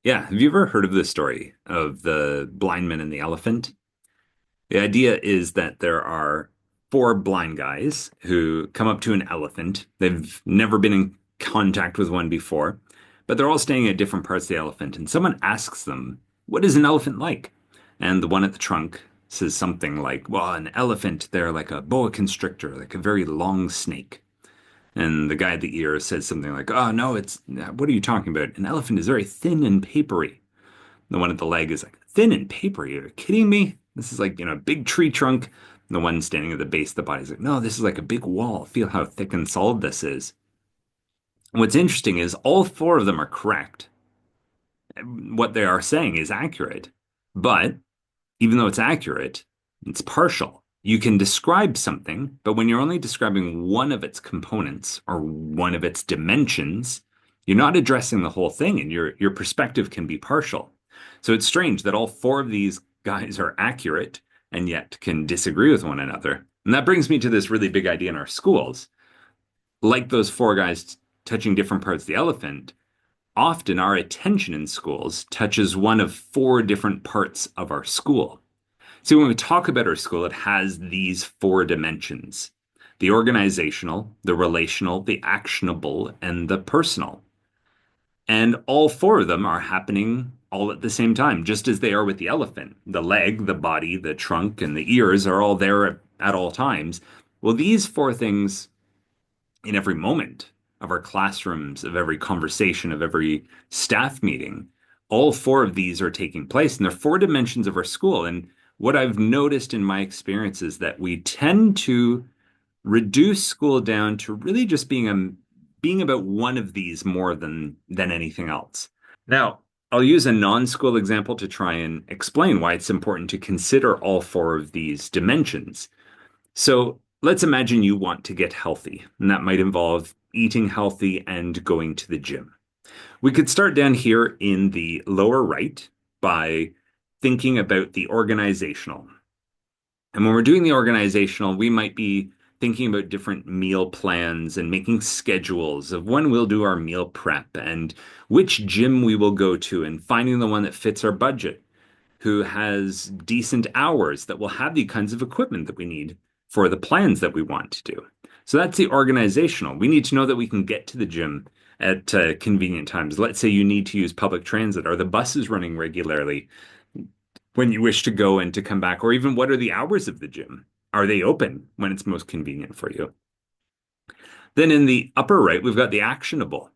Yeah, have you ever heard of the story of the blind man and the elephant? The idea is that there are four blind guys who come up to an elephant. They've never been in contact with one before, but they're all staying at different parts of the elephant. And someone asks them, "What is an elephant like?" And the one at the trunk says something like, "Well, an elephant, they're like a boa constrictor, like a very long snake." And the guy at the ear says something like, "Oh, no, what are you talking about? An elephant is very thin and papery." The one at the leg is like, "Thin and papery. Are you kidding me? This is like, a big tree trunk." And the one standing at the base of the body is like, "No, this is like a big wall. Feel how thick and solid this is." And what's interesting is all four of them are correct. What they are saying is accurate. But even though it's accurate, it's partial. You can describe something, but when you're only describing one of its components or one of its dimensions, you're not addressing the whole thing, and your perspective can be partial. So it's strange that all four of these guys are accurate and yet can disagree with one another. And that brings me to this really big idea in our schools. Like those four guys touching different parts of the elephant, often our attention in schools touches one of four different parts of our school. So when we talk about our school, it has these four dimensions: the organizational, the relational, the actionable, and the personal. And all four of them are happening all at the same time, just as they are with the elephant. The leg, the body, the trunk, and the ears are all there at all times. Well, these four things in every moment of our classrooms, of every conversation, of every staff meeting, all four of these are taking place, and they're four dimensions of our school. And what I've noticed in my experience is that we tend to reduce school down to really just being about one of these more than anything else. Now, I'll use a non-school example to try and explain why it's important to consider all four of these dimensions. So let's imagine you want to get healthy, and that might involve eating healthy and going to the gym. We could start down here in the lower right by thinking about the organizational. And when we're doing the organizational, we might be thinking about different meal plans and making schedules of when we'll do our meal prep and which gym we will go to and finding the one that fits our budget, who has decent hours that will have the kinds of equipment that we need for the plans that we want to do. So that's the organizational. We need to know that we can get to the gym at convenient times. Let's say you need to use public transit. Are the buses running regularly when you wish to go and to come back? Or even what are the hours of the gym? Are they open when it's most convenient for you? Then in the upper right, we've got the actionable.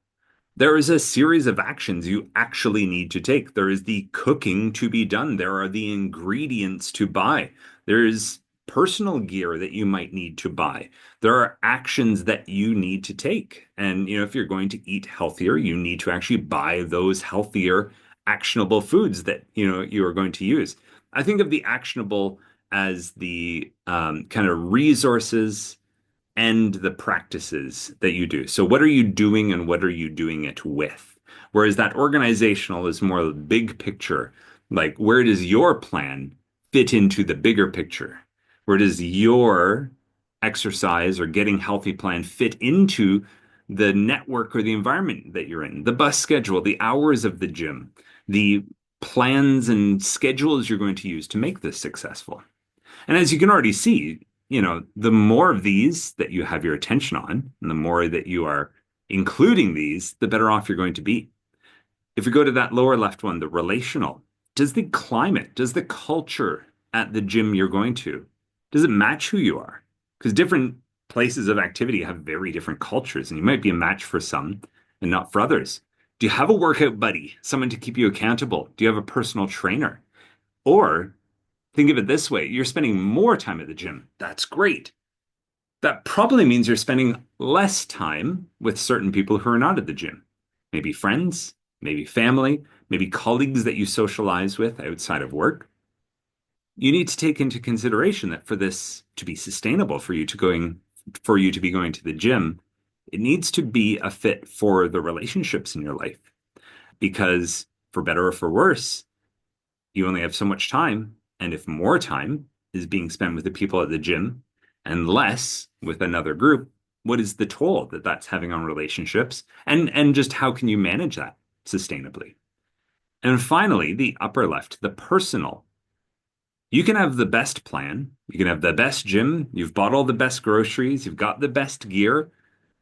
There is a series of actions you actually need to take. There is the cooking to be done. There are the ingredients to buy. There's personal gear that you might need to buy. There are actions that you need to take. And, if you're going to eat healthier, you need to actually buy those healthier, actionable foods that, you are going to use. I think of the actionable as the kind of resources and the practices that you do. So, what are you doing and what are you doing it with? Whereas that organizational is more the big picture. Like, where does your plan fit into the bigger picture? Where does your exercise or getting healthy plan fit into the network or the environment that you're in? The bus schedule, the hours of the gym, the plans and schedules you're going to use to make this successful. And as you can already see, the more of these that you have your attention on, and the more that you are including these, the better off you're going to be. If we go to that lower left one, the relational, does the climate, does the culture at the gym you're going to, does it match who you are? Because different places of activity have very different cultures, and you might be a match for some and not for others. Do you have a workout buddy, someone to keep you accountable? Do you have a personal trainer? Or think of it this way, you're spending more time at the gym. That's great. That probably means you're spending less time with certain people who are not at the gym. Maybe friends, maybe family, maybe colleagues that you socialize with outside of work. You need to take into consideration that for this to be sustainable for you to be going to the gym, it needs to be a fit for the relationships in your life. Because for better or for worse, you only have so much time. And if more time is being spent with the people at the gym and less with another group, what is the toll that that's having on relationships? And just how can you manage that sustainably? And finally, the upper left, the personal. You can have the best plan. You can have the best gym. You've bought all the best groceries. You've got the best gear.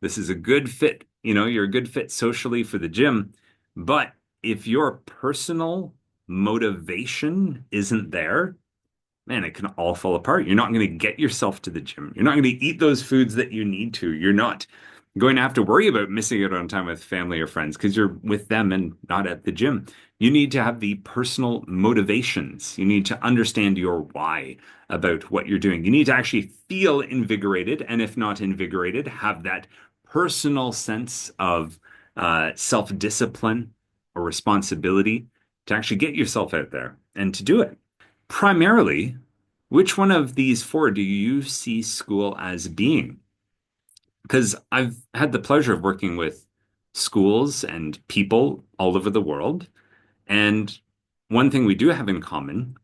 This is a good fit. You're a good fit socially for the gym. But if your personal motivation isn't there, man, it can all fall apart. You're not going to get yourself to the gym. You're not going to eat those foods that you need to. You're not going to have to worry about missing out on time with family or friends because you're with them and not at the gym. You need to have the personal motivations. You need to understand your why about what you're doing. You need to actually feel invigorated, and if not invigorated, have that personal sense of self-discipline or responsibility to actually get yourself out there and to do it. Primarily, which one of these four do you see school as being? Because I've had the pleasure of working with schools and people all over the world. And one thing we do have in common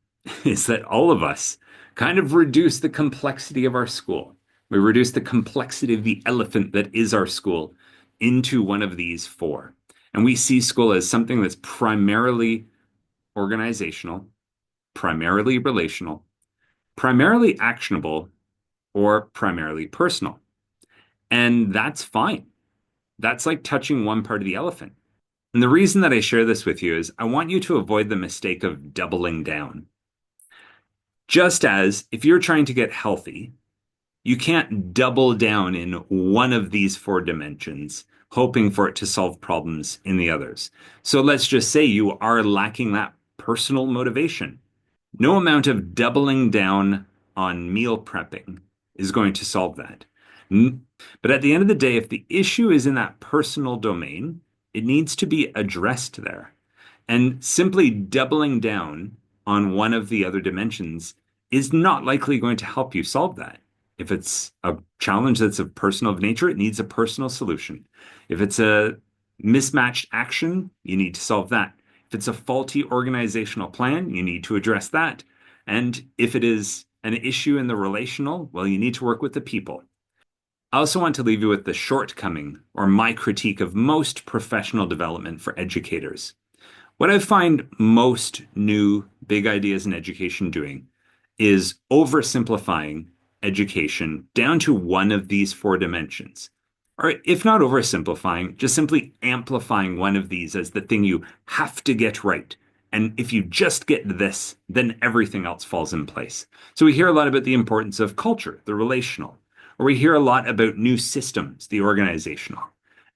is that all of us kind of reduce the complexity of our school. We reduce the complexity of the elephant that is our school into one of these four. And we see school as something that's primarily organizational, primarily relational, primarily actionable, or primarily personal. And that's fine. That's like touching one part of the elephant. And the reason that I share this with you is I want you to avoid the mistake of doubling down. Just as if you're trying to get healthy, you can't double down in one of these four dimensions, hoping for it to solve problems in the others. So let's just say you are lacking that personal motivation. No amount of doubling down on meal prepping is going to solve that. But at the end of the day, if the issue is in that personal domain, it needs to be addressed there. And simply doubling down on one of the other dimensions is not likely going to help you solve that. If it's a challenge that's of personal nature, it needs a personal solution. If it's a mismatched action, you need to solve that. If it's a faulty organizational plan, you need to address that. And if it is an issue in the relational, well, you need to work with the people. I also want to leave you with the shortcoming or my critique of most professional development for educators. What I find most new big ideas in education doing is oversimplifying education down to one of these four dimensions. Or if not oversimplifying, just simply amplifying one of these as the thing you have to get right. And if you just get this, then everything else falls in place. So we hear a lot about the importance of culture, the relational, or we hear a lot about new systems, the organizational.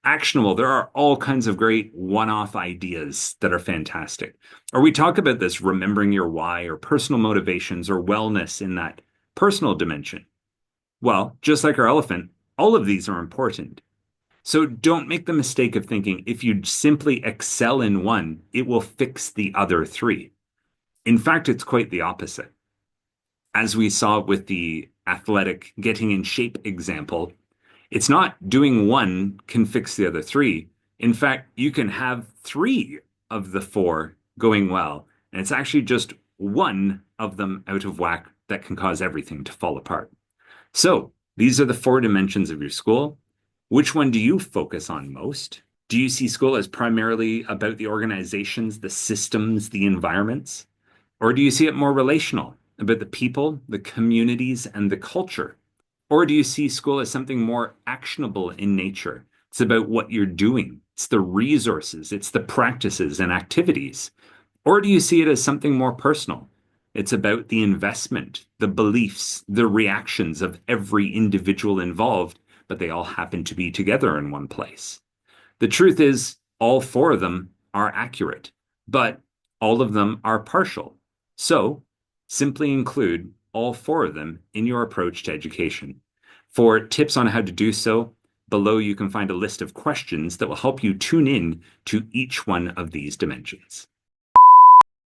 Actionable, there are all kinds of great one-off ideas that are fantastic. Or we talk about this remembering your why or personal motivations or wellness in that personal dimension. Well, just like our elephant, all of these are important. So don't make the mistake of thinking if you simply excel in one, it will fix the other three. In fact, it's quite the opposite. As we saw with the athletic getting in shape example, it's not doing one can fix the other three. In fact, you can have three of the four going well, and it's actually just one of them out of whack that can cause everything to fall apart. So these are the four dimensions of your school. Which one do you focus on most? Do you see school as primarily about the organizations, the systems, the environments? Or do you see it more relational, about the people, the communities, and the culture? Or do you see school as something more actionable in nature? It's about what you're doing. It's the resources, it's the practices and activities. Or do you see it as something more personal? It's about the investment, the beliefs, the reactions of every individual involved, but they all happen to be together in one place. The truth is, all four of them are accurate, but all of them are partial. So simply include all four of them in your approach to education. For tips on how to do so, below you can find a list of questions that will help you tune in to each one of these dimensions.